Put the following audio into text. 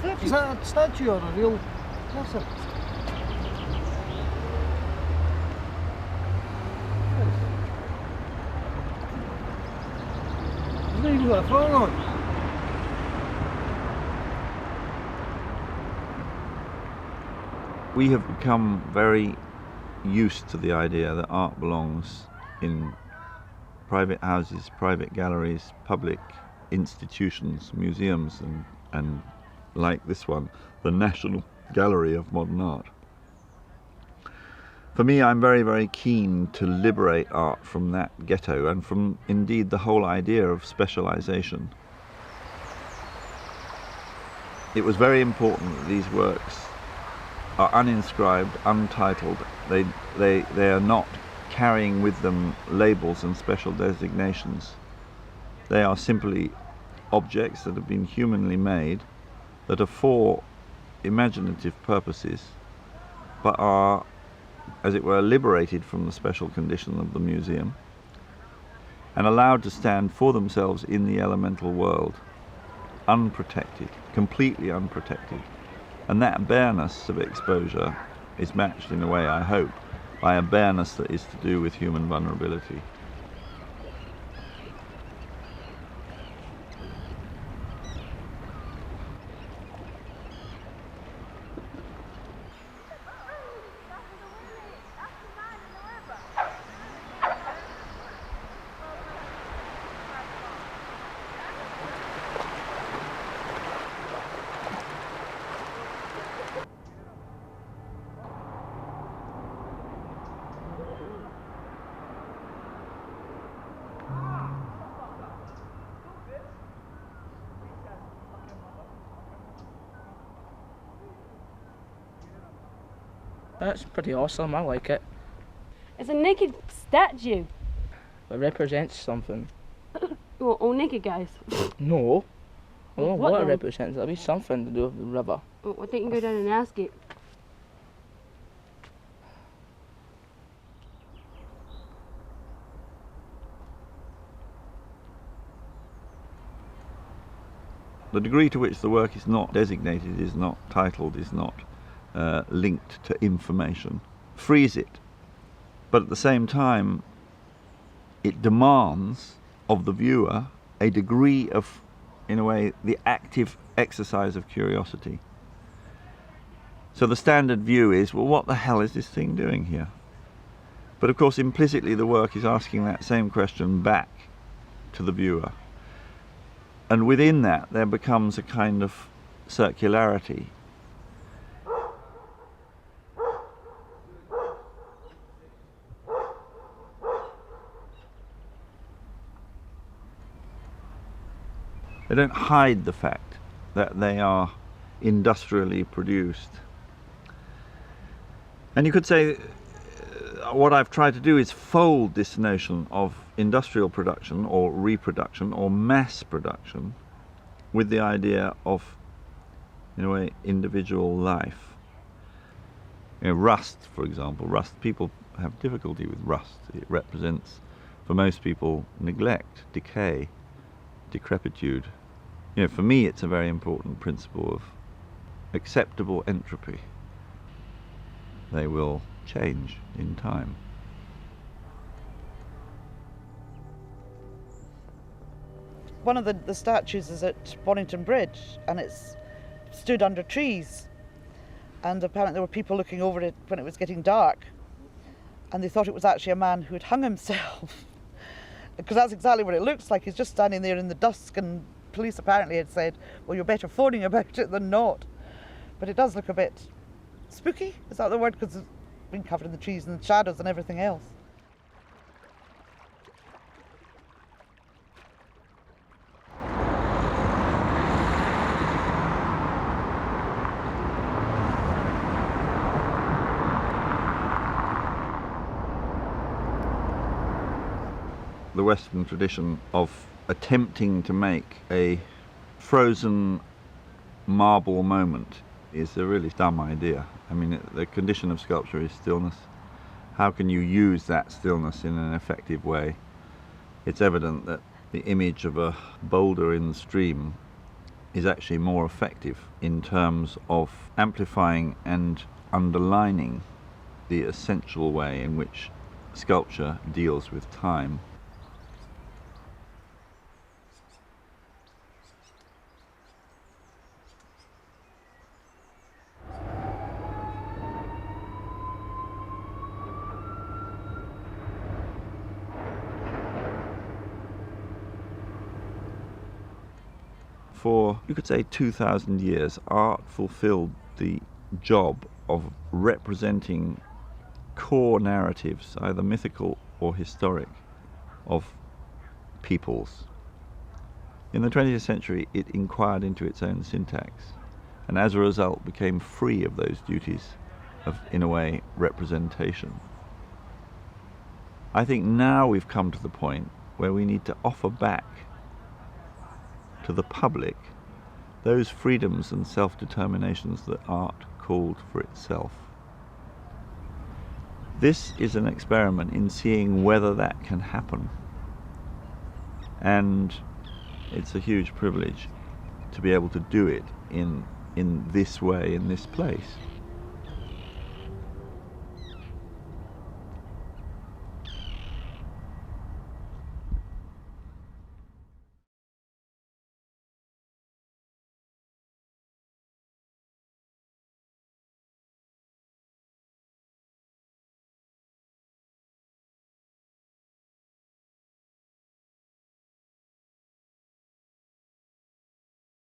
Is that a statue or a real person? He's not even got a thong on. We have become very used to the idea that art belongs in private houses, private galleries, public institutions, museums, and like this one, the National Gallery of Modern Art. For me, I'm very, very keen to liberate art from that ghetto and from indeed the whole idea of specialization. It was very important that these works are uninscribed, untitled. They are not carrying with them labels and special designations. They are simply objects that have been humanly made, that are for imaginative purposes, but are, as it were, liberated from the special condition of the museum and allowed to stand for themselves in the elemental world, unprotected, completely unprotected. And that bareness of exposure is matched in a way, I hope, by a bareness that is to do with human vulnerability. That's pretty awesome, I like it. It's a naked statue. It represents something. Well, all naked guys. No. I don't know What what it then? represents. There'll be something to do with the river. Well, I think you can go down and ask it. The degree to which the work is not designated, is not titled, is not linked to information, frees it. But at the same time, it demands of the viewer a degree of, in a way, the active exercise of curiosity. So the standard view is, well, what the hell is this thing doing here? But of course, implicitly, the work is asking that same question back to the viewer. And within that, there becomes a kind of circularity. They don't hide the fact that they are industrially produced. And you could say, what I've tried to do is fold this notion of industrial production or reproduction or mass production with the idea of, in a way, individual life. You know, rust, for example. Rust, people have difficulty with rust. It represents, for most people, neglect, decay, decrepitude. You know, for me, it's a very important principle of acceptable entropy. They will change in time. One of the statues is at Bonington Bridge, and it's stood under trees. And apparently there were people looking over it when it was getting dark, and they thought it was actually a man who had hung himself. Because that's exactly what it looks like. He's just standing there in the dusk, and police apparently had said, well, you're better phoning about it than not. But it does look a bit spooky, is that the word? Because it's been covered in the trees and the shadows and everything else. The Western tradition of attempting to make a frozen marble moment is a really dumb idea. I mean, the condition of sculpture is stillness. How can you use that stillness in an effective way? It's evident that the image of a boulder in the stream is actually more effective in terms of amplifying and underlining the essential way in which sculpture deals with time. For, you could say, 2,000 years, art fulfilled the job of representing core narratives, either mythical or historic, of peoples. In the 20th century, it inquired into its own syntax, and as a result became free of those duties of, in a way, representation. I think now we've come to the point where we need to offer back to the public those freedoms and self-determinations that art called for itself. This is an experiment in seeing whether that can happen, and it's a huge privilege to be able to do it in this way, in this place.